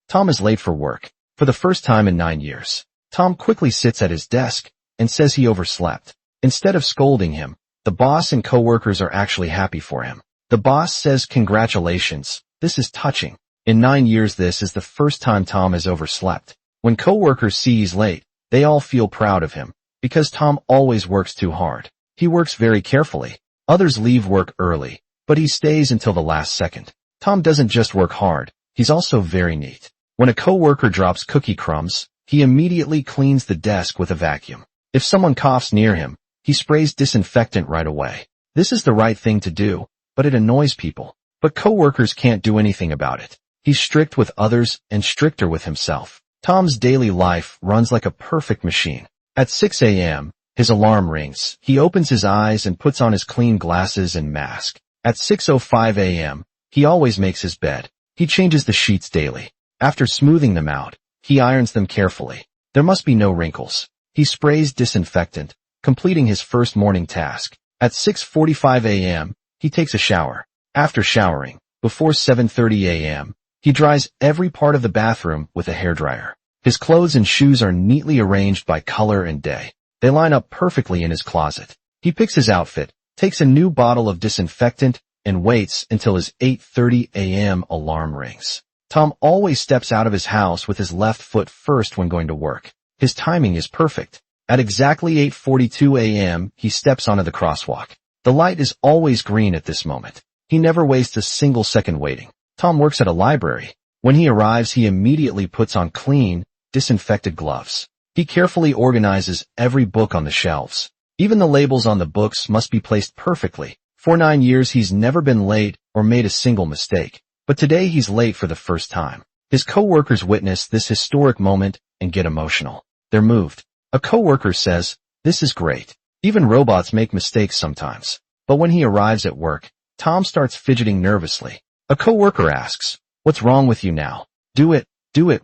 Tom is late for work. For the first time in 9 years. Tom quickly sits at his desk and says he overslept. Instead of scolding him, the boss and coworkers are actually happy for him. The boss says, "Congratulations, this is touching." In 9 years this is the first time Tom has overslept. When coworkers see he's late, they all feel proud of him, because Tom always works too hard. He works very carefully. Others leave work early, but he stays until the last second. Tom doesn't just work hard, he's also very neat. When a coworker drops cookie crumbs, he immediately cleans the desk with a vacuum. If someone coughs near him, he sprays disinfectant right away. This is the right thing to do, but it annoys people. But coworkers can't do anything about it. He's strict with others and stricter with himself. Tom's daily life runs like a perfect machine. At 6 a.m., his alarm rings. He opens his eyes and puts on his clean glasses and mask. At 6:05 a.m., he always makes his bed. He changes the sheets daily. After smoothing them out, he irons them carefully. There must be no wrinkles. He sprays disinfectant, completing his first morning task. At 6:45 a.m., he takes a shower. After showering, before 7:30 a.m., he dries every part of the bathroom with a hairdryer. His clothes and shoes are neatly arranged by color and day. They line up perfectly in his closet. He picks his outfit, takes a new bottle of disinfectant, and waits until his 8:30 a.m. alarm rings. Tom always steps out of his house with his left foot first when going to work. His timing is perfect. At exactly 8:42 a.m., he steps onto the crosswalk. The light is always green at this moment. He never wastes a single second waiting. Tom works at a library. When he arrives, he immediately puts on clean, disinfected gloves. He carefully organizes every book on the shelves. Even the labels on the books must be placed perfectly. For 9 years, he's never been late or made a single mistake. But today he's late for the first time. His coworkers witness this historic moment and get emotional. They're moved. A coworker says, "This is great. Even robots make mistakes sometimes." But when he arrives at work, Tom starts fidgeting nervously. A coworker asks, "What's wrong with you now? Do it,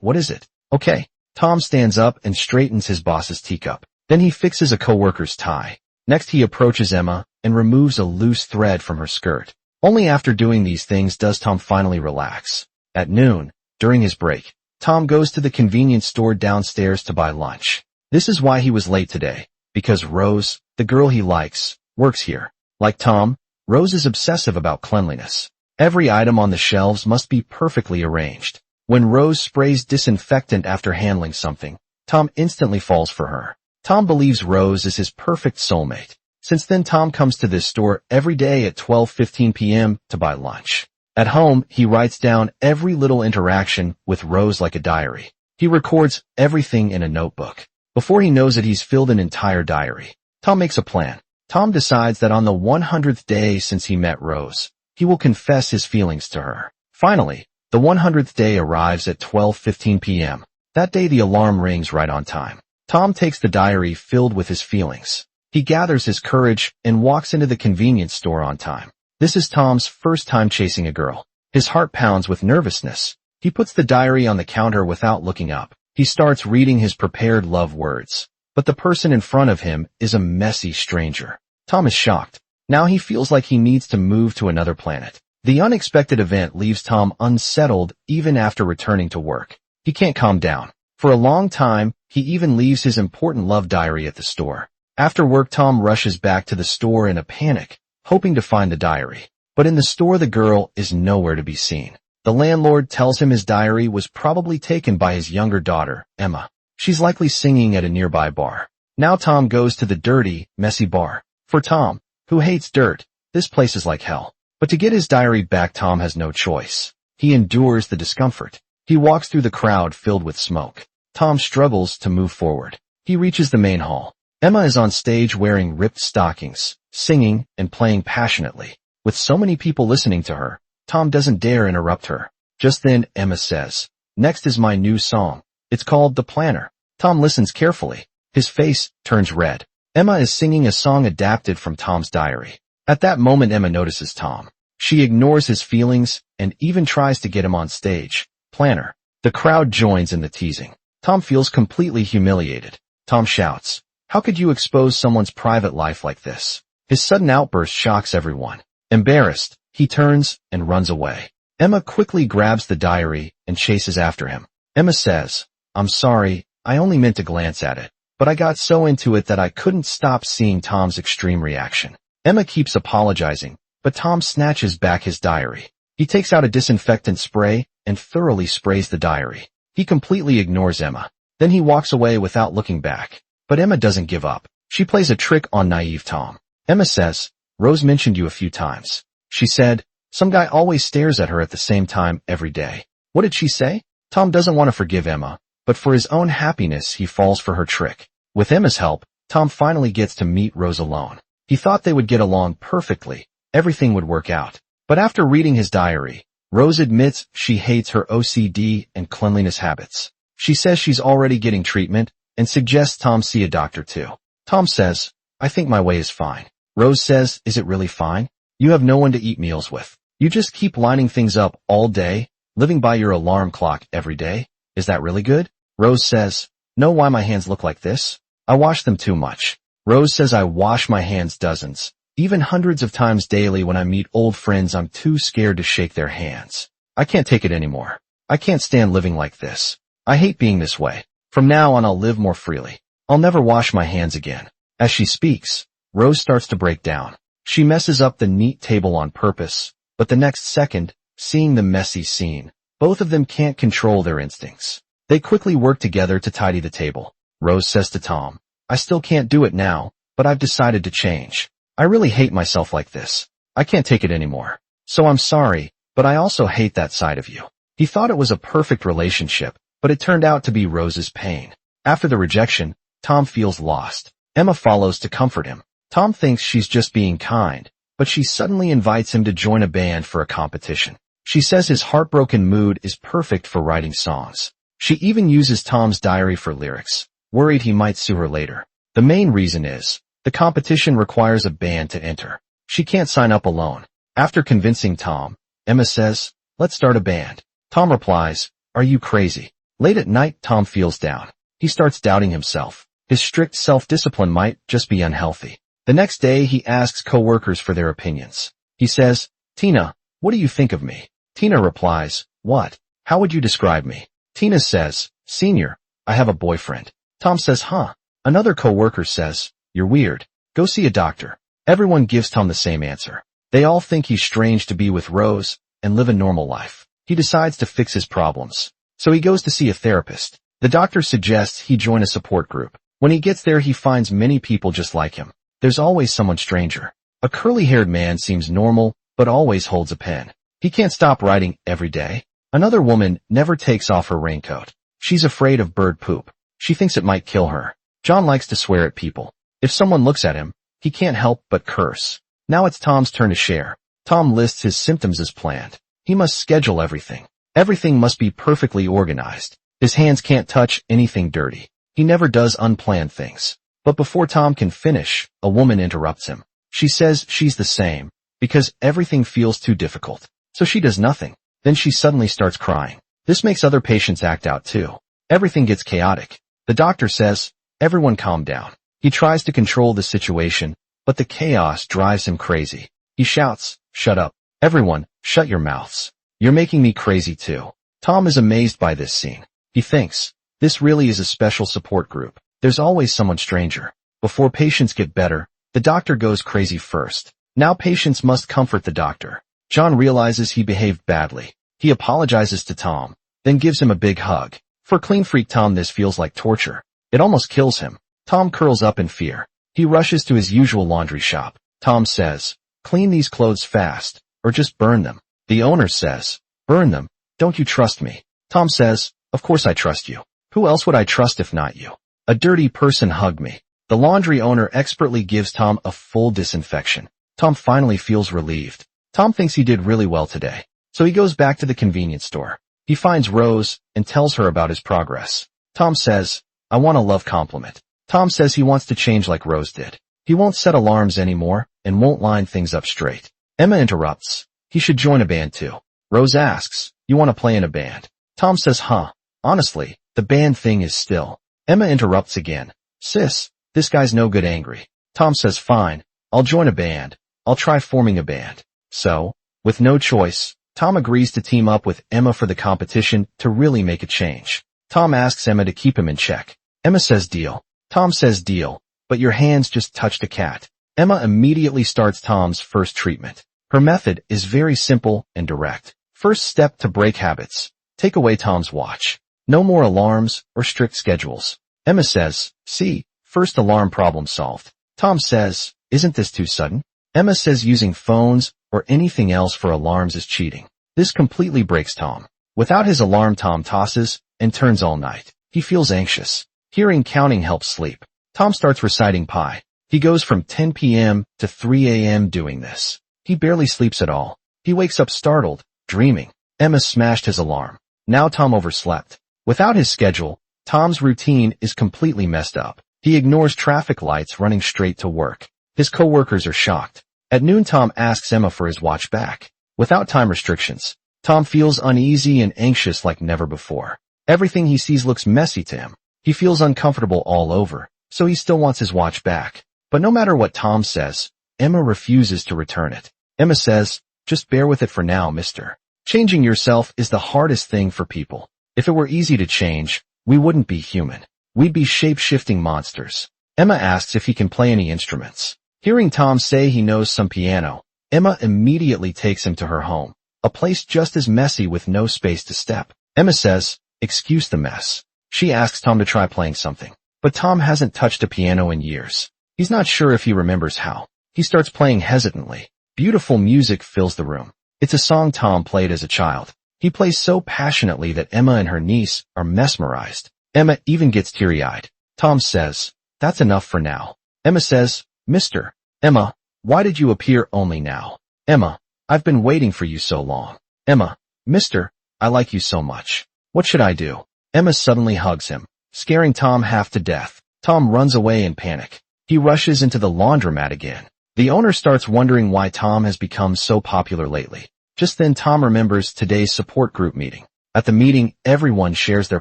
what is it?" "Okay." Tom stands up and straightens his boss's teacup. Then he fixes a coworker's tie. Next he approaches Emma and removes a loose thread from her skirt. Only after doing these things does Tom finally relax. At noon, during his break, Tom goes to the convenience store downstairs to buy lunch. This is why he was late today, because Rose, the girl he likes, works here. Like Tom, Rose is obsessive about cleanliness. Every item on the shelves must be perfectly arranged. When Rose sprays disinfectant after handling something, Tom instantly falls for her. Tom believes Rose is his perfect soulmate. Since then, Tom comes to this store every day at 12:15 p.m. to buy lunch. At home, he writes down every little interaction with Rose like a diary. He records everything in a notebook. Before he knows it, he's filled an entire diary. Tom makes a plan. Tom decides that on the 100th day since he met Rose, he will confess his feelings to her. Finally, the 100th day arrives at 12:15 p.m. That day the alarm rings right on time. Tom takes the diary filled with his feelings. He gathers his courage and walks into the convenience store on time. This is Tom's first time chasing a girl. His heart pounds with nervousness. He puts the diary on the counter without looking up. He starts reading his prepared love words. But the person in front of him is a messy stranger. Tom is shocked. Now he feels like he needs to move to another planet. The unexpected event leaves Tom unsettled even after returning to work. He can't calm down. For a long time, he even leaves his important love diary at the store. After work, Tom rushes back to the store in a panic, hoping to find the diary. But in the store, the girl is nowhere to be seen. The landlord tells him his diary was probably taken by his younger daughter, Emma. She's likely singing at a nearby bar. Now Tom goes to the dirty, messy bar. For Tom, who hates dirt, this place is like hell. But to get his diary back, Tom has no choice. He endures the discomfort. He walks through the crowd filled with smoke. Tom struggles to move forward. He reaches the main hall. Emma is on stage wearing ripped stockings, singing and playing passionately. With so many people listening to her, Tom doesn't dare interrupt her. Just then, Emma says, "Next is my new song. It's called The Planner." Tom listens carefully. His face turns red. Emma is singing a song adapted from Tom's diary. At that moment, Emma notices Tom. She ignores his feelings and even tries to get him on stage. Planner. The crowd joins in the teasing. Tom feels completely humiliated. Tom shouts, "How could you expose someone's private life like this?" His sudden outburst shocks everyone. Embarrassed, he turns and runs away. Emma quickly grabs the diary and chases after him. Emma says, I'm sorry, I only meant to glance at it, but I got so into it that I couldn't stop seeing Tom's extreme reaction. Emma keeps apologizing, but Tom snatches back his diary. He takes out a disinfectant spray and thoroughly sprays the diary. He completely ignores Emma. Then he walks away without looking back. But Emma doesn't give up. She plays a trick on naive Tom. Emma says, Rose mentioned you a few times. She said, some guy always stares at her at the same time every day. What did she say? Tom doesn't want to forgive Emma, but for his own happiness he falls for her trick. With Emma's help, Tom finally gets to meet Rose alone. He thought they would get along perfectly. Everything would work out. But after reading his diary, Rose admits she hates her OCD and cleanliness habits. She says she's already getting treatment and suggests Tom see a doctor too. Tom says, I think my way is fine. Rose says, is it really fine? You have no one to eat meals with. You just keep lining things up all day, living by your alarm clock every day. Is that really good? Rose says, know why my hands look like this? I wash them too much. Rose says I wash my hands dozens, even hundreds of times daily. When I meet old friends, I'm too scared to shake their hands. I can't take it anymore. I can't stand living like this. I hate being this way. From now on I'll live more freely. I'll never wash my hands again. As she speaks, Rose starts to break down. She messes up the neat table on purpose, but the next second, seeing the messy scene, both of them can't control their instincts. They quickly work together to tidy the table. Rose says to Tom, I still can't do it now, but I've decided to change. I really hate myself like this. I can't take it anymore. So I'm sorry, but I also hate that side of you. He thought it was a perfect relationship, but it turned out to be Rose's pain. After the rejection, Tom feels lost. Emma follows to comfort him. Tom thinks she's just being kind, but she suddenly invites him to join a band for a competition. She says his heartbroken mood is perfect for writing songs. She even uses Tom's diary for lyrics, worried he might sue her later. The main reason is, the competition requires a band to enter. She can't sign up alone. After convincing Tom, Emma says, let's start a band. Tom replies, are you crazy? Late at night, Tom feels down. He starts doubting himself. His strict self-discipline might just be unhealthy. The next day, he asks coworkers for their opinions. He says, Tina, what do you think of me? Tina replies, what? How would you describe me? Tina says, Senior, I have a boyfriend. Tom says, huh? Another coworker says, you're weird. Go see a doctor. Everyone gives Tom the same answer. They all think he's strange to be with Rose and live a normal life. He decides to fix his problems. So he goes to see a therapist. The doctor suggests he join a support group. When he gets there, he finds many people just like him. There's always someone stranger. A curly-haired man seems normal, but always holds a pen. He can't stop writing every day. Another woman never takes off her raincoat. She's afraid of bird poop. She thinks it might kill her. John likes to swear at people. If someone looks at him, he can't help but curse. Now it's Tom's turn to share. Tom lists his symptoms as planned. He must schedule everything. Everything must be perfectly organized. His hands can't touch anything dirty. He never does unplanned things. But before Tom can finish, a woman interrupts him. She says she's the same, because everything feels too difficult. So she does nothing. Then she suddenly starts crying. This makes other patients act out too. Everything gets chaotic. The doctor says, everyone calm down. He tries to control the situation, but the chaos drives him crazy. He shouts, shut up. Everyone, shut your mouths. You're making me crazy too. Tom is amazed by this scene. He thinks, this really is a special support group. There's always someone stranger. Before patients get better, the doctor goes crazy first. Now patients must comfort the doctor. John realizes he behaved badly. He apologizes to Tom, then gives him a big hug. For clean freak Tom, this feels like torture. It almost kills him. Tom curls up in fear. He rushes to his usual laundry shop. Tom says, clean these clothes fast, or just burn them. The owner says, burn them. Don't you trust me? Tom says, of course I trust you. Who else would I trust if not you? A dirty person hugged me. The laundry owner expertly gives Tom a full disinfection. Tom finally feels relieved. Tom thinks he did really well today. So he goes back to the convenience store. He finds Rose and tells her about his progress. Tom says, I want a love compliment. Tom says he wants to change like Rose did. He won't set alarms anymore and won't line things up straight. Emma interrupts. He should join a band too. Rose asks, you want to play in a band? Tom says, huh? Honestly, the band thing is still. Emma interrupts again. Sis, this guy's no good angry. Tom says, fine, I'll join a band. I'll try forming a band. So, with no choice, Tom agrees to team up with Emma for the competition to really make a change. Tom asks Emma to keep him in check. Emma says deal. Tom says deal, but your hands just touched a cat. Emma immediately starts Tom's first treatment. Her method is very simple and direct. First step to break habits. Take away Tom's watch. No more alarms or strict schedules. Emma says, see, first alarm problem solved. Tom says, isn't this too sudden? Emma says using phones or anything else for alarms is cheating. This completely breaks Tom. Without his alarm, Tom tosses and turns all night. He feels anxious. Hearing counting helps sleep. Tom starts reciting pi. He goes from 10 p.m. to 3 a.m. doing this. He barely sleeps at all. He wakes up startled, dreaming. Emma smashed his alarm. Now Tom overslept. Without his schedule, Tom's routine is completely messed up. He ignores traffic lights running straight to work. His coworkers are shocked. At noon, Tom asks Emma for his watch back. Without time restrictions, Tom feels uneasy and anxious like never before. Everything he sees looks messy to him. He feels uncomfortable all over, so he still wants his watch back. But no matter what Tom says, Emma refuses to return it. Emma says, just bear with it for now, mister. Changing yourself is the hardest thing for people. If it were easy to change, we wouldn't be human. We'd be shape-shifting monsters. Emma asks if he can play any instruments. Hearing Tom say he knows some piano, Emma immediately takes him to her home, a place just as messy with no space to step. Emma says, excuse the mess. She asks Tom to try playing something, but Tom hasn't touched a piano in years. He's not sure if he remembers how. He starts playing hesitantly. Beautiful music fills the room. It's a song Tom played as a child. He plays so passionately that Emma and her niece are mesmerized. Emma even gets teary-eyed. Tom says, that's enough for now. Emma says, Mister. Emma, why did you appear only now? Emma, I've been waiting for you so long. Emma, Mister, I like you so much. What should I do? Emma suddenly hugs him, scaring Tom half to death. Tom runs away in panic. He rushes into the laundromat again. The owner starts wondering why Tom has become so popular lately. Just then Tom remembers today's support group meeting. At the meeting, everyone shares their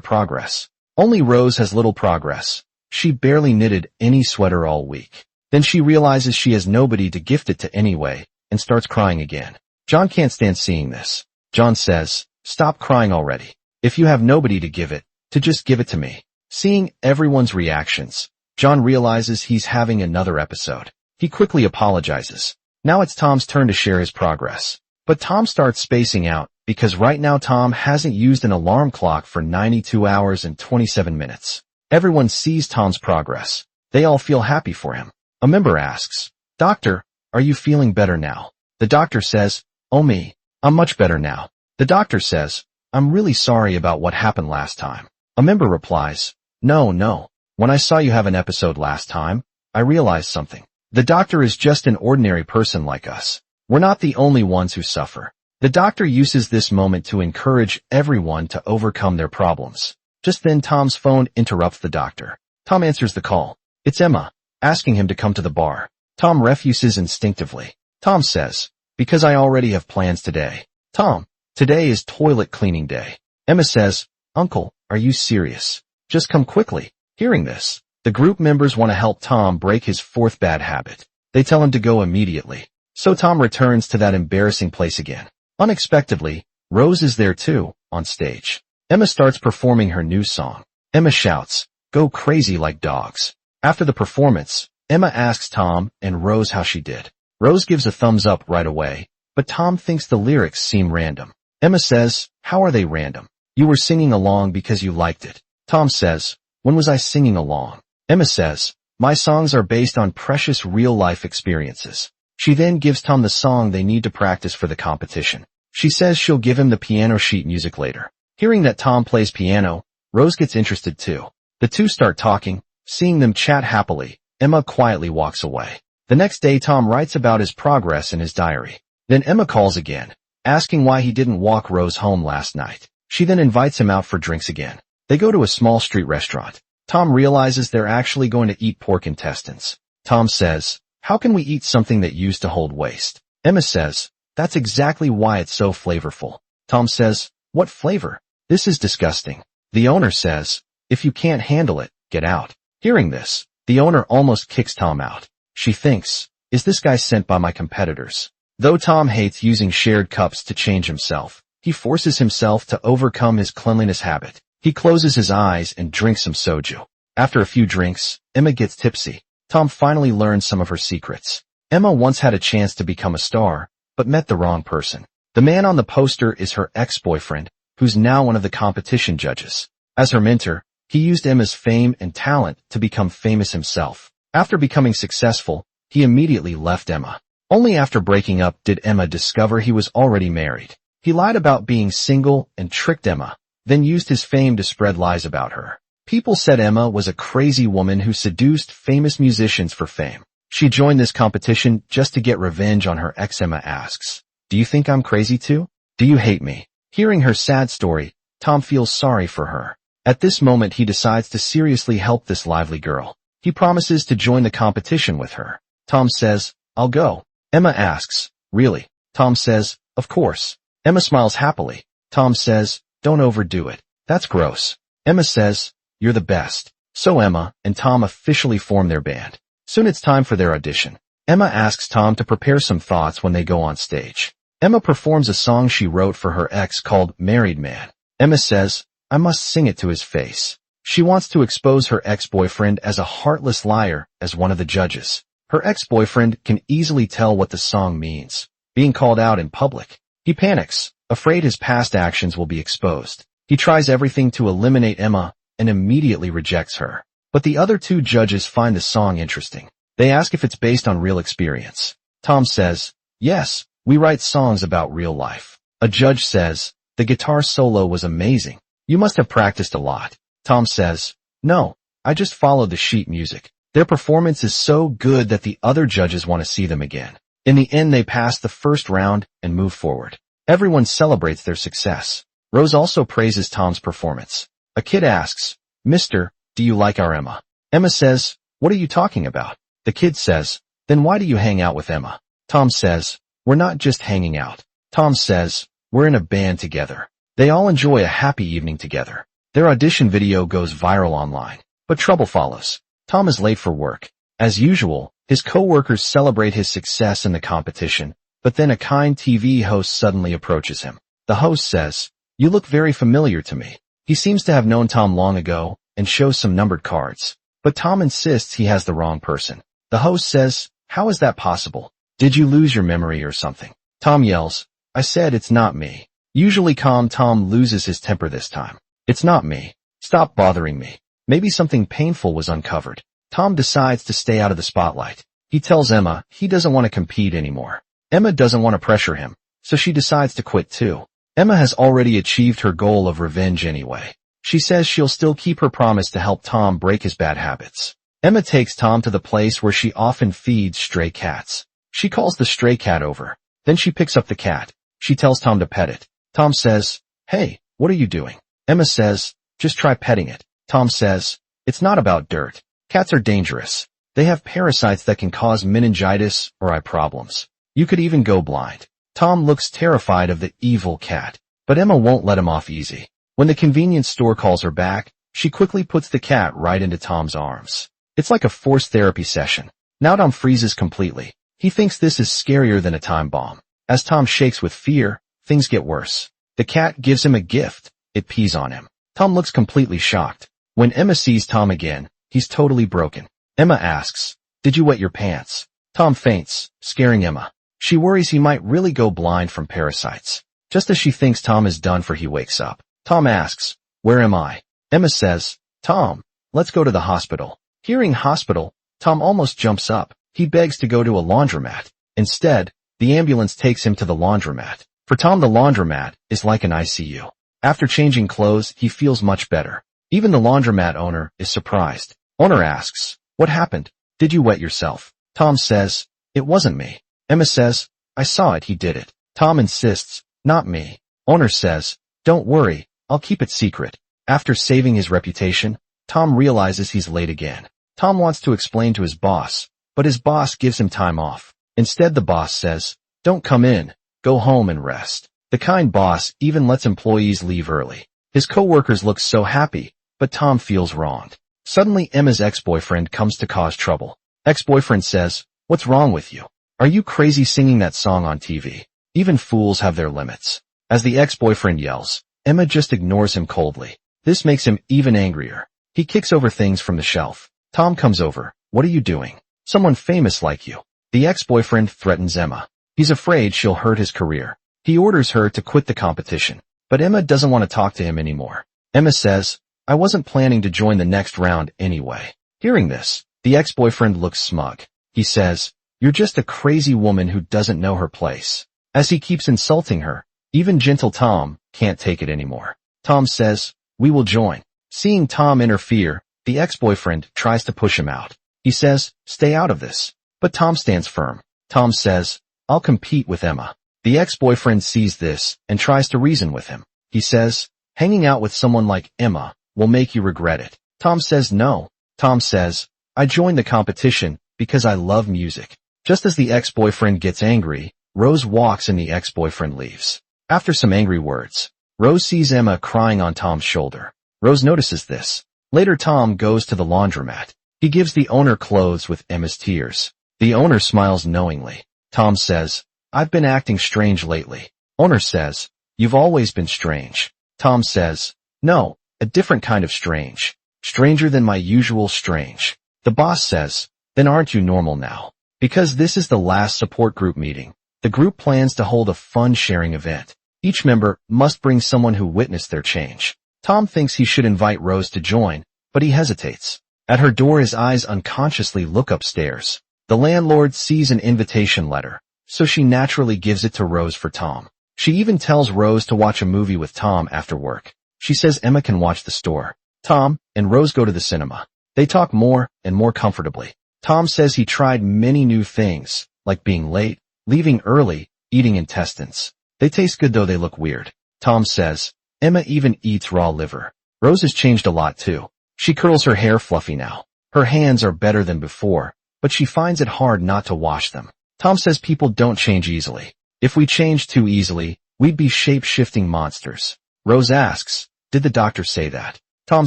progress. Only Rose has little progress. She barely knitted any sweater all week. Then she realizes she has nobody to gift it to anyway, and starts crying again. John can't stand seeing this. John says, stop crying already. If you have nobody to give it, to just give it to me. Seeing everyone's reactions, John realizes he's having another episode. He quickly apologizes. Now it's Tom's turn to share his progress. But Tom starts spacing out, because right now Tom hasn't used an alarm clock for 92 hours and 27 minutes. Everyone sees Tom's progress. They all feel happy for him. A member asks, Doctor, are you feeling better now? The doctor says, oh me, I'm much better now. The doctor says, I'm really sorry about what happened last time. A member replies, no. When I saw you have an episode last time, I realized something. The doctor is just an ordinary person like us. We're not the only ones who suffer. The doctor uses this moment to encourage everyone to overcome their problems. Just then Tom's phone interrupts the doctor. Tom answers the call. It's Emma, asking him to come to the bar. Tom refuses instinctively. Tom says, because I already have plans today. Tom, today is toilet cleaning day. Emma says, Uncle, are you serious? Just come quickly. Hearing this, the group members want to help Tom break his fourth bad habit. They tell him to go immediately. So Tom returns to that embarrassing place again. Unexpectedly, Rose is there too, on stage. Emma starts performing her new song. Emma shouts, go crazy like dogs. After the performance, Emma asks Tom and Rose how she did. Rose gives a thumbs up right away, but Tom thinks the lyrics seem random. Emma says, how are they random? You were singing along because you liked it. Tom says, when was I singing along? Emma says, my songs are based on precious real-life experiences. She then gives Tom the song they need to practice for the competition. She says she'll give him the piano sheet music later. Hearing that Tom plays piano, Rose gets interested too. The two start talking. Seeing them chat happily, Emma quietly walks away. The next day Tom writes about his progress in his diary. Then Emma calls again, asking why he didn't walk Rose home last night. She then invites him out for drinks again. They go to a small street restaurant. Tom realizes they're actually going to eat pork intestines. Tom says, how can we eat something that used to hold waste? Emma says, that's exactly why it's so flavorful. Tom says, what flavor? This is disgusting. The owner says, if you can't handle it, get out. Hearing this, the owner almost kicks Tom out. She thinks, is this guy sent by my competitors? Though Tom hates using shared cups to change himself, he forces himself to overcome his cleanliness habit. He closes his eyes and drinks some soju. After a few drinks, Emma gets tipsy. Tom finally learns some of her secrets. Emma once had a chance to become a star, but met the wrong person. The man on the poster is her ex-boyfriend, who's now one of the competition judges. As her mentor, he used Emma's fame and talent to become famous himself. After becoming successful, he immediately left Emma. Only after breaking up did Emma discover he was already married. He lied about being single and tricked Emma, then used his fame to spread lies about her. People said Emma was a crazy woman who seduced famous musicians for fame. She joined this competition just to get revenge on her ex. Emma asks, "Do you think I'm crazy too? Do you hate me?" Hearing her sad story, Tom feels sorry for her. At this moment he decides to seriously help this lively girl. He promises to join the competition with her. Tom says, "I'll go." Emma asks, "Really?" Tom says, "Of course." Emma smiles happily. Tom says, "Don't overdo it. That's gross." Emma says, "You're the best." So Emma and Tom officially form their band. Soon it's time for their audition. Emma asks Tom to prepare some thoughts when they go on stage. Emma performs a song she wrote for her ex called Married Man. Emma says, "I must sing it to his face." She wants to expose her ex-boyfriend as a heartless liar as one of the judges. Her ex-boyfriend can easily tell what the song means, being called out in public. He panics, afraid his past actions will be exposed. He tries everything to eliminate Emma and immediately rejects her. But the other two judges find the song interesting. They ask if it's based on real experience. Tom says, "Yes, we write songs about real life." A judge says, "The guitar solo was amazing. You must have practiced a lot." Tom says, "No, I just followed the sheet music." Their performance is so good that the other judges want to see them again. In the end, they pass the first round and move forward. Everyone celebrates their success. Rose also praises Tom's performance. A kid asks, "Mister, do you like our Emma?" Emma says, "What are you talking about?" The kid says, "Then why do you hang out with Emma?" Tom says, "We're not just hanging out." Tom says, "We're in a band together." They all enjoy a happy evening together. Their audition video goes viral online, but trouble follows. Tom is late for work. As usual, his co-workers celebrate his success in the competition, but then a kind TV host suddenly approaches him. The host says, "You look very familiar to me." He seems to have known Tom long ago and shows some numbered cards. But Tom insists he has the wrong person. The host says, "How is that possible? Did you lose your memory or something?" Tom yells, "I said it's not me." Usually calm Tom loses his temper this time. "It's not me. Stop bothering me." Maybe something painful was uncovered. Tom decides to stay out of the spotlight. He tells Emma he doesn't want to compete anymore. Emma doesn't want to pressure him, so she decides to quit too. Emma has already achieved her goal of revenge anyway. She says she'll still keep her promise to help Tom break his bad habits. Emma takes Tom to the place where she often feeds stray cats. She calls the stray cat over. Then she picks up the cat. She tells Tom to pet it. Tom says, "Hey, what are you doing?" Emma says, "Just try petting it." Tom says, "It's not about dirt. Cats are dangerous. They have parasites that can cause meningitis or eye problems. You could even go blind." Tom looks terrified of the evil cat, but Emma won't let him off easy. When the convenience store calls her back, she quickly puts the cat right into Tom's arms. It's like a forced therapy session. Now Tom freezes completely. He thinks this is scarier than a time bomb. As Tom shakes with fear, things get worse. The cat gives him a gift. It pees on him. Tom looks completely shocked. When Emma sees Tom again, he's totally broken. Emma asks, "Did you wet your pants?" Tom faints, scaring Emma. She worries he might really go blind from parasites. Just as she thinks Tom is done for, he wakes up. Tom asks, "Where am I?" Emma says, "Tom, let's go to the hospital." Hearing hospital, Tom almost jumps up. He begs to go to a laundromat. Instead, the ambulance takes him to the laundromat. For Tom, the laundromat is like an ICU. After changing clothes, he feels much better. Even the laundromat owner is surprised. Owner asks, "What happened? Did you wet yourself?" Tom says, "It wasn't me." Emma says, "I saw it, he did it." Tom insists, "Not me." Owner says, "Don't worry, I'll keep it secret." After saving his reputation, Tom realizes he's late again. Tom wants to explain to his boss, but his boss gives him time off. Instead, the boss says, "Don't come in, go home and rest." The kind boss even lets employees leave early. His coworkers look so happy, but Tom feels wronged. Suddenly, Emma's ex-boyfriend comes to cause trouble. Ex-boyfriend says, "What's wrong with you? Are you crazy singing that song on TV? Even fools have their limits. As the ex-boyfriend yells, Emma just ignores him coldly. This makes him even angrier. He kicks over things from the shelf. Tom comes over. What are you doing? Someone famous like you. The ex-boyfriend threatens Emma. He's afraid she'll hurt his career. He orders her to quit the competition. But Emma doesn't want to talk to him anymore. Emma says, I wasn't planning to join the next round anyway. Hearing this, the ex-boyfriend looks smug. He says, you're just a crazy woman who doesn't know her place. As he keeps insulting her, even gentle Tom can't take it anymore. Tom says, we will join. Seeing Tom interfere, the ex-boyfriend tries to push him out. He says, stay out of this. But Tom stands firm. Tom says, I'll compete with Emma. The ex-boyfriend sees this and tries to reason with him. He says, hanging out with someone like Emma will make you regret it. Tom says no. Tom says, I joined the competition because I love music. Just as the ex-boyfriend gets angry, Rose walks and the ex-boyfriend leaves. After some angry words, Rose sees Emma crying on Tom's shoulder. Rose notices this. Later Tom goes to the laundromat. He gives the owner clothes with Emma's tears. The owner smiles knowingly. Tom says, I've been acting strange lately. Owner says, you've always been strange. Tom says, no, a different kind of strange. Stranger than my usual strange. The boss says, then aren't you normal now? Because this is the last support group meeting. The group plans to hold a fun sharing event. Each member must bring someone who witnessed their change. Tom thinks he should invite Rose to join, but he hesitates. At her door his eyes unconsciously look upstairs. The landlord sees an invitation letter, so she naturally gives it to Rose for Tom. She even tells Rose to watch a movie with Tom after work. She says Emma can watch the store. Tom and Rose go to the cinema. They talk more and more comfortably. Tom says he tried many new things, like being late, leaving early, eating intestines. They taste good though they look weird. Tom says, Emma even eats raw liver. Rose has changed a lot too. She curls her hair fluffy now. Her hands are better than before, but she finds it hard not to wash them. Tom says people don't change easily. If we changed too easily, we'd be shape-shifting monsters. Rose asks, did the doctor say that? Tom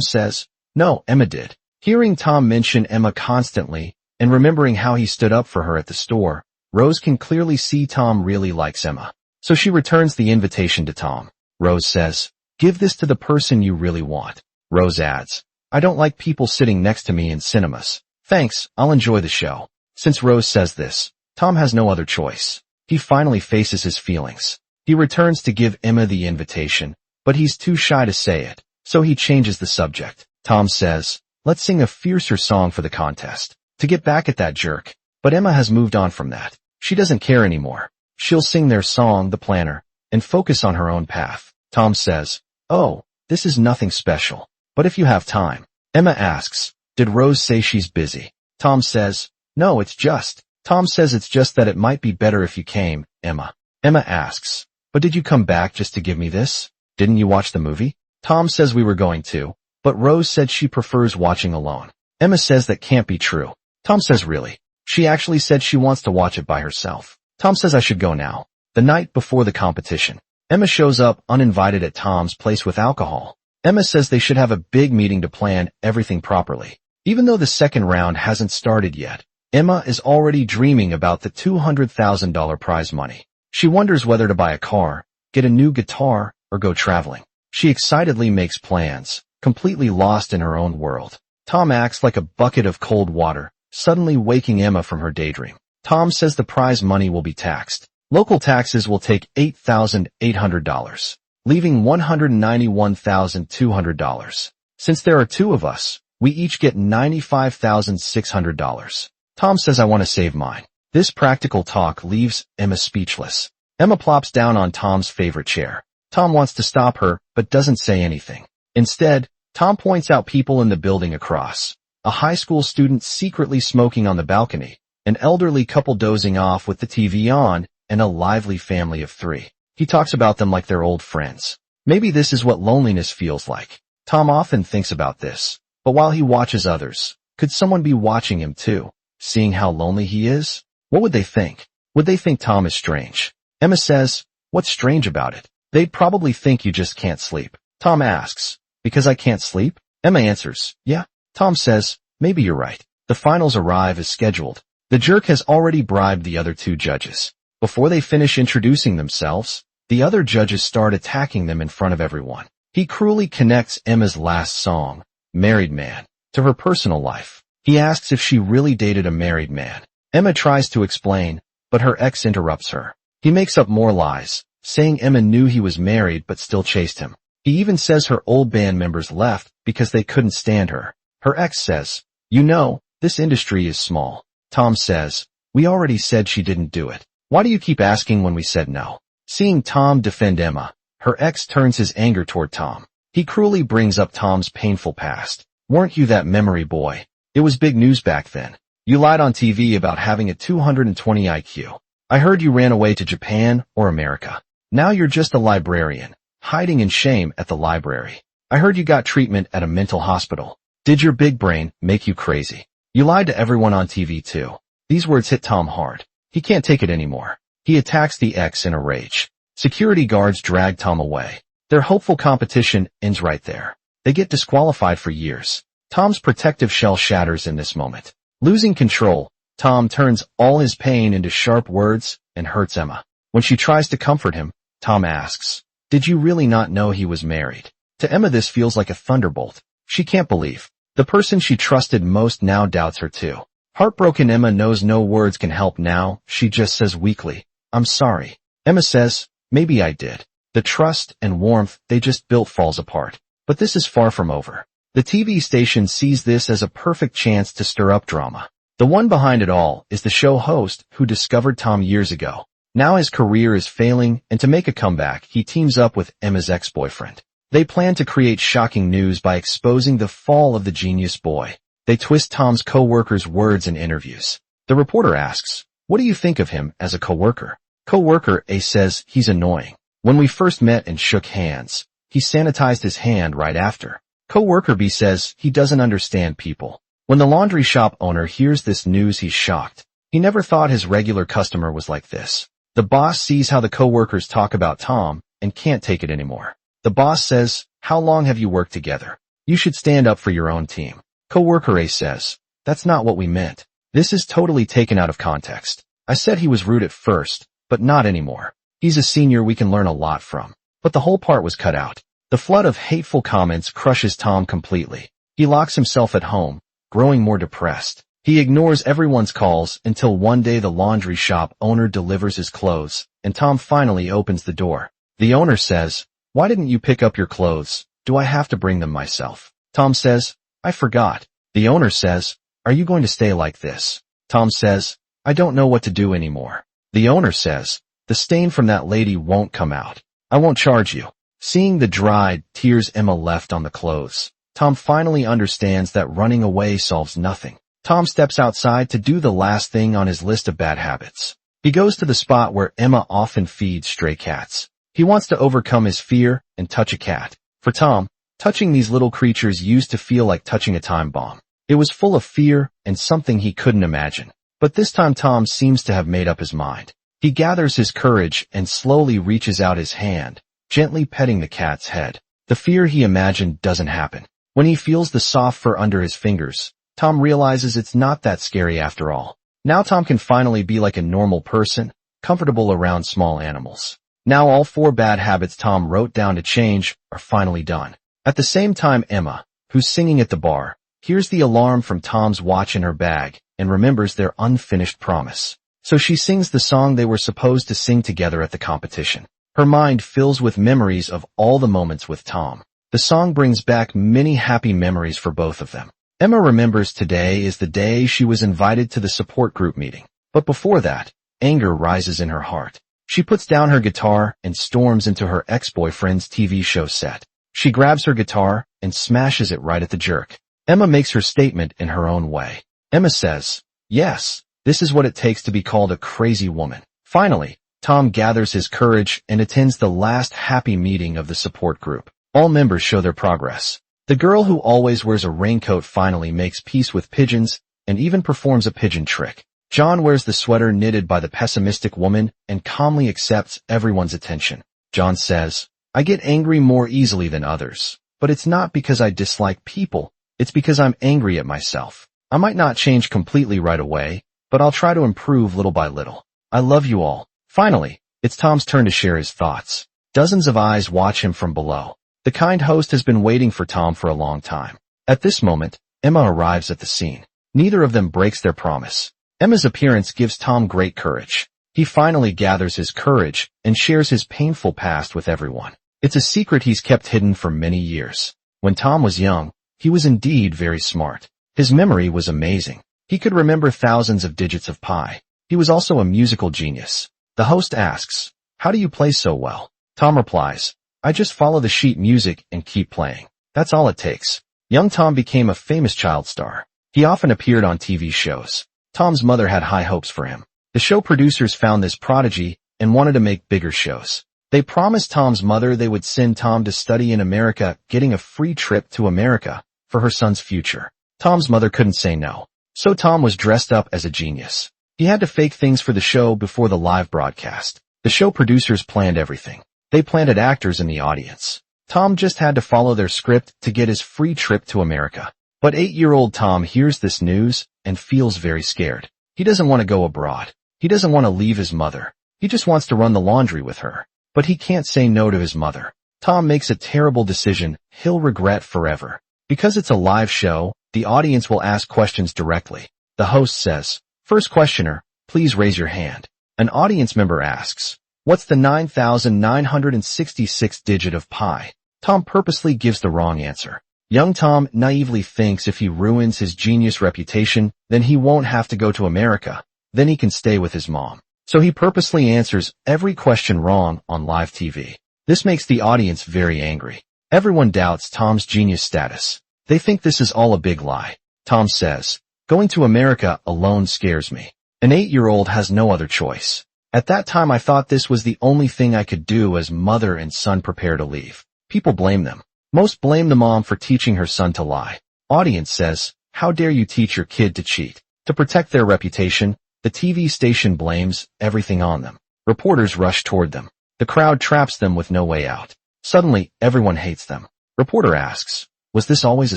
says, no, Emma did. Hearing Tom mention Emma constantly, and remembering how he stood up for her at the store, Rose can clearly see Tom really likes Emma. So she returns the invitation to Tom. Rose says, give this to the person you really want. Rose adds, I don't like people sitting next to me in cinemas. Thanks, I'll enjoy the show. Since Rose says this, Tom has no other choice. He finally faces his feelings. He returns to give Emma the invitation, but he's too shy to say it, so he changes the subject. Tom says, let's sing a fiercer song for the contest, to get back at that jerk. But Emma has moved on from that. She doesn't care anymore. She'll sing their song, The Planner, and focus on her own path. Tom says, oh, this is nothing special. But if you have time. Emma asks, did Rose say she's busy? Tom says, no, it's just. Tom says it's just that it might be better if you came, Emma. Emma asks, but did you come back just to give me this? Didn't you watch the movie? Tom says we were going to, but Rose said she prefers watching alone. Emma says that can't be true. Tom says really. She actually said she wants to watch it by herself. Tom says I should go now. The night before the competition, Emma shows up uninvited at Tom's place with alcohol. Emma says they should have a big meeting to plan everything properly. Even though the second round hasn't started yet, Emma is already dreaming about the $200,000 prize money. She wonders whether to buy a car, get a new guitar, or go traveling. She excitedly makes plans, completely lost in her own world. Tom acts like a bucket of cold water, suddenly waking Emma from her daydream. Tom says the prize money will be taxed. Local taxes will take $8,800, leaving $191,200. Since there are two of us, we each get $95,600. Tom says I want to save mine. This practical talk leaves Emma speechless. Emma plops down on Tom's favorite chair. Tom wants to stop her, but doesn't say anything. Instead, Tom points out people in the building across. A high school student secretly smoking on the balcony, an elderly couple dozing off with the TV on, and a lively family of three. He talks about them like they're old friends. Maybe this is what loneliness feels like. Tom often thinks about this, but while he watches others, could someone be watching him too, seeing how lonely he is? What would they think? Would they think Tom is strange? Emma says, what's strange about it? They'd probably think you just can't sleep. Tom asks, because I can't sleep? Emma answers, yeah. Tom says, maybe you're right. The finals arrive as scheduled. The jerk has already bribed the other two judges. Before they finish introducing themselves, the other judges start attacking them in front of everyone. He cruelly connects Emma's last song, Married Man, to her personal life. He asks if she really dated a married man. Emma tries to explain, but her ex interrupts her. He makes up more lies, saying Emma knew he was married but still chased him. He even says her old band members left because they couldn't stand her. Her ex says, "You know, this industry is small." Tom says, "We already said she didn't do it. Why do you keep asking when we said no?" Seeing Tom defend Emma, her ex turns his anger toward Tom. He cruelly brings up Tom's painful past. "Weren't you that memory boy? It was big news back then. You lied on TV about having a 220 IQ. I heard you ran away to Japan or America. Now you're just a librarian, hiding in shame at the library. I heard you got treatment at a mental hospital. Did your big brain make you crazy? You lied to everyone on TV too." These words hit Tom hard. He can't take it anymore. He attacks the ex in a rage. Security guards drag Tom away. Their hopeful competition ends right there. They get disqualified for years. Tom's protective shell shatters in this moment. Losing control, Tom turns all his pain into sharp words and hurts Emma. When she tries to comfort him, Tom asks, "Did you really not know he was married?" To Emma, this feels like a thunderbolt. She can't believe. The person she trusted most now doubts her too. Heartbroken Emma knows no words can help now. She just says weakly, "I'm sorry." Emma says, "Maybe I did." The trust and warmth they just built falls apart. But this is far from over. The TV station sees this as a perfect chance to stir up drama. The one behind it all is the show host who discovered Tom years ago. Now his career is failing, and to make a comeback, he teams up with Emma's ex-boyfriend. They plan to create shocking news by exposing the fall of the genius boy. They twist Tom's co-workers' words in interviews. The reporter asks, "What do you think of him as a co-worker?" Co-worker A says, "He's annoying. When we first met and shook hands, he sanitized his hand right after." Co-worker B says, "He doesn't understand people." When the laundry shop owner hears this news, he's shocked. He never thought his regular customer was like this. The boss sees how the co-workers talk about Tom and can't take it anymore. The boss says, "How long have you worked together? You should stand up for your own team." Co-worker A says, "That's not what we meant. This is totally taken out of context. I said he was rude at first, but not anymore. He's a senior we can learn a lot from." But the whole part was cut out. The flood of hateful comments crushes Tom completely. He locks himself at home, growing more depressed. He ignores everyone's calls until one day the laundry shop owner delivers his clothes, and Tom finally opens the door. The owner says, "Why didn't you pick up your clothes? Do I have to bring them myself?" Tom says, "I forgot." The owner says, "Are you going to stay like this?" Tom says, "I don't know what to do anymore." The owner says, "The stain from that lady won't come out. I won't charge you." Seeing the dried tears Emma left on the clothes, Tom finally understands that running away solves nothing. Tom steps outside to do the last thing on his list of bad habits. He goes to the spot where Emma often feeds stray cats. He wants to overcome his fear and touch a cat. For Tom, touching these little creatures used to feel like touching a time bomb. It was full of fear and something he couldn't imagine. But this time Tom seems to have made up his mind. He gathers his courage and slowly reaches out his hand, gently petting the cat's head. The fear he imagined doesn't happen. When he feels the soft fur under his fingers, Tom realizes it's not that scary after all. Now Tom can finally be like a normal person, comfortable around small animals. Now all 4 bad habits Tom wrote down to change are finally done. At the same time, Emma, who's singing at the bar, hears the alarm from Tom's watch in her bag and remembers their unfinished promise. So she sings the song they were supposed to sing together at the competition. Her mind fills with memories of all the moments with Tom. The song brings back many happy memories for both of them. Emma remembers today is the day she was invited to the support group meeting. But before that, anger rises in her heart. She puts down her guitar and storms into her ex-boyfriend's TV show set. She grabs her guitar and smashes it right at the jerk. Emma makes her statement in her own way. Emma says, "Yes, this is what it takes to be called a crazy woman." Finally, Tom gathers his courage and attends the last happy meeting of the support group. All members show their progress. The girl who always wears a raincoat finally makes peace with pigeons and even performs a pigeon trick. John wears the sweater knitted by the pessimistic woman and calmly accepts everyone's attention. John says, "I get angry more easily than others, but it's not because I dislike people, it's because I'm angry at myself. I might not change completely right away, but I'll try to improve little by little. I love you all. Finally, it's Tom's turn to share his thoughts. Dozens of eyes watch him from below. The kind host has been waiting for Tom for a long time. At this moment, Emma arrives at the scene. Neither of them breaks their promise. Emma's appearance gives Tom great courage. He finally gathers his courage and shares his painful past with everyone. It's a secret he's kept hidden for many years. When Tom was young, he was indeed very smart. His memory was amazing. He could remember thousands of digits of pi. He was also a musical genius. The host asks, "How do you play so well?" Tom replies, "I just follow the sheet music and keep playing. That's all it takes." Young Tom became a famous child star. He often appeared on TV shows. Tom's mother had high hopes for him. The show producers found this prodigy and wanted to make bigger shows. They promised Tom's mother they would send Tom to study in America, getting a free trip to America for her son's future. Tom's mother couldn't say no. So Tom was dressed up as a genius. He had to fake things for the show before the live broadcast. The show producers planned everything. They planted actors in the audience. Tom just had to follow their script to get his free trip to America. But 8-year-old Tom hears this news and feels very scared. He doesn't want to go abroad. He doesn't want to leave his mother. He just wants to run the laundry with her. But he can't say no to his mother. Tom makes a terrible decision he'll regret forever. Because it's a live show, the audience will ask questions directly. The host says, "First questioner, please raise your hand." An audience member asks, "What's the 9,966 digit of pi?" Tom purposely gives the wrong answer. Young Tom naively thinks if he ruins his genius reputation, then he won't have to go to America. Then he can stay with his mom. So he purposely answers every question wrong on live TV. This makes the audience very angry. Everyone doubts Tom's genius status. They think this is all a big lie. Tom says, "Going to America alone scares me. An 8-year-old has no other choice. At that time I thought this was the only thing I could do as mother and son prepare to leave." People blame them. Most blame the mom for teaching her son to lie. Audience says, "How dare you teach your kid to cheat?" To protect their reputation, the TV station blames everything on them. Reporters rush toward them. The crowd traps them with no way out. Suddenly, everyone hates them. Reporter asks, "Was this always a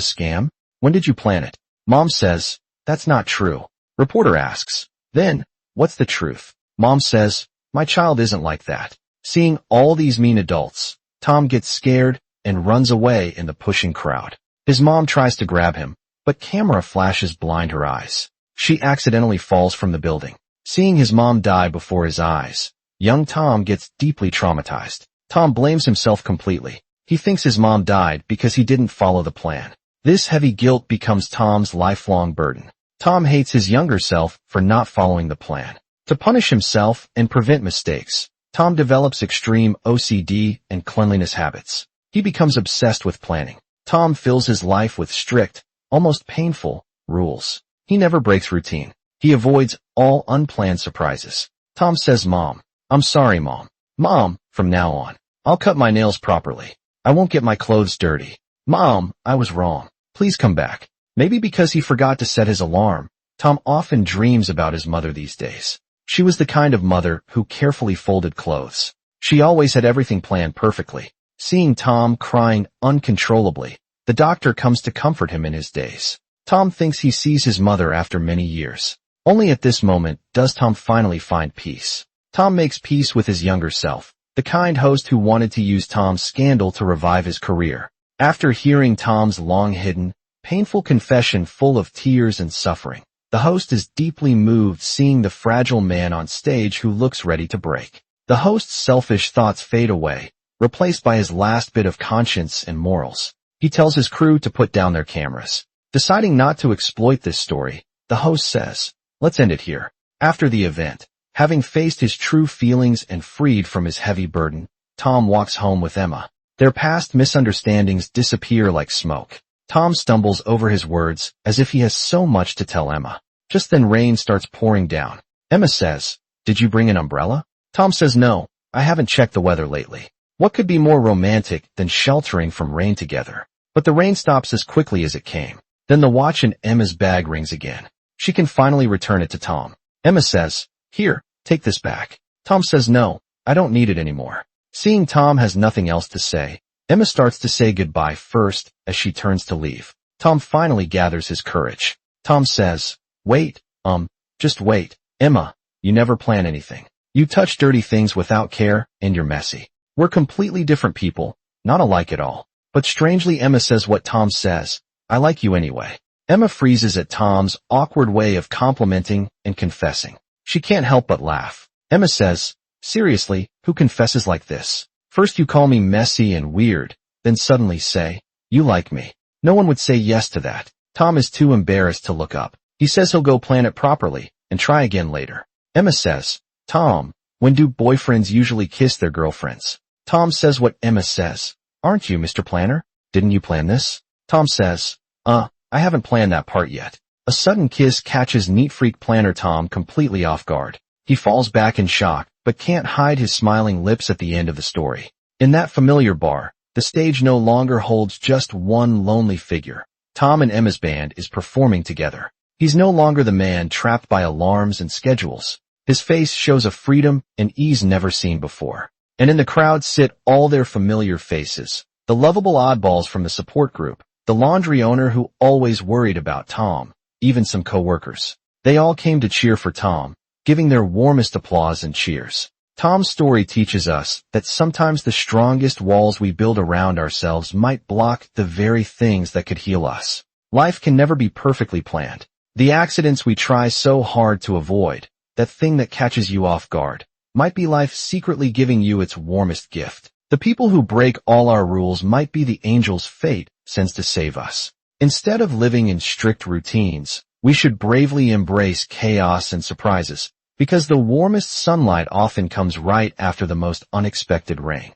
scam? When did you plan it?" Mom says, "That's not true." Reporter asks, "Then, what's the truth?" Mom says, "My child isn't like that." Seeing all these mean adults, Tom gets scared and runs away in the pushing crowd. His mom tries to grab him, but camera flashes blind her eyes. She accidentally falls from the building. Seeing his mom die before his eyes, young Tom gets deeply traumatized. Tom blames himself completely. He thinks his mom died because he didn't follow the plan. This heavy guilt becomes Tom's lifelong burden. Tom hates his younger self for not following the plan. To punish himself and prevent mistakes, Tom develops extreme OCD and cleanliness habits. He becomes obsessed with planning. Tom fills his life with strict, almost painful, rules. He never breaks routine. He avoids all unplanned surprises. Tom says, "Mom, I'm sorry, Mom. Mom, from now on, I'll cut my nails properly. I won't get my clothes dirty. Mom, I was wrong. Please come back." Maybe because he forgot to set his alarm, Tom often dreams about his mother these days. She was the kind of mother who carefully folded clothes. She always had everything planned perfectly. Seeing Tom crying uncontrollably, the doctor comes to comfort him in his days. Tom thinks he sees his mother after many years. Only at this moment does Tom finally find peace. Tom makes peace with his younger self, the kind host who wanted to use Tom's scandal to revive his career. After hearing Tom's long-hidden, painful confession full of tears and suffering, the host is deeply moved seeing the fragile man on stage who looks ready to break. The host's selfish thoughts fade away, replaced by his last bit of conscience and morals. He tells his crew to put down their cameras. Deciding not to exploit this story, the host says, "Let's end it here." After the event, having faced his true feelings and freed from his heavy burden, Tom walks home with Emma. Their past misunderstandings disappear like smoke. Tom stumbles over his words as if he has so much to tell Emma. Just then rain starts pouring down. Emma says, "Did you bring an umbrella?" Tom says, "No, I haven't checked the weather lately." What could be more romantic than sheltering from rain together? But the rain stops as quickly as it came. Then the watch in Emma's bag rings again. She can finally return it to Tom. Emma says, "Here, take this back." Tom says, "No, I don't need it anymore." Seeing Tom has nothing else to say, Emma starts to say goodbye first as she turns to leave. Tom finally gathers his courage. Tom says, "Wait, Just wait, Emma, you never plan anything. You touch dirty things without care, and you're messy. We're completely different people, not alike at all. But strangely Emma says what Tom says, I like you anyway. Emma freezes at Tom's awkward way of complimenting and confessing. She can't help but laugh. Emma says, seriously, who confesses like this? First you call me messy and weird, then suddenly say, you like me. No one would say yes to that. Tom is too embarrassed to look up. He says he'll go plan it properly and try again later. Emma says, Tom, when do boyfriends usually kiss their girlfriends? Tom says what Emma says. Aren't you, Mr. Planner? Didn't you plan this? Tom says, I haven't planned that part yet. A sudden kiss catches neat freak planner Tom completely off guard. He falls back in shock, but can't hide his smiling lips at the end of the story. In that familiar bar, the stage no longer holds just one lonely figure. Tom and Emma's band is performing together. He's no longer the man trapped by alarms and schedules. His face shows a freedom and ease never seen before. And in the crowd sit all their familiar faces. The lovable oddballs from the support group, the laundry owner who always worried about Tom, even some co-workers. They all came to cheer for Tom, giving their warmest applause and cheers. Tom's story teaches us that sometimes the strongest walls we build around ourselves might block the very things that could heal us. Life can never be perfectly planned. The accidents we try so hard to avoid, that thing that catches you off guard, might be life secretly giving you its warmest gift. The people who break all our rules might be the angels fate sends to save us. Instead of living in strict routines, we should bravely embrace chaos and surprises, because the warmest sunlight often comes right after the most unexpected rain.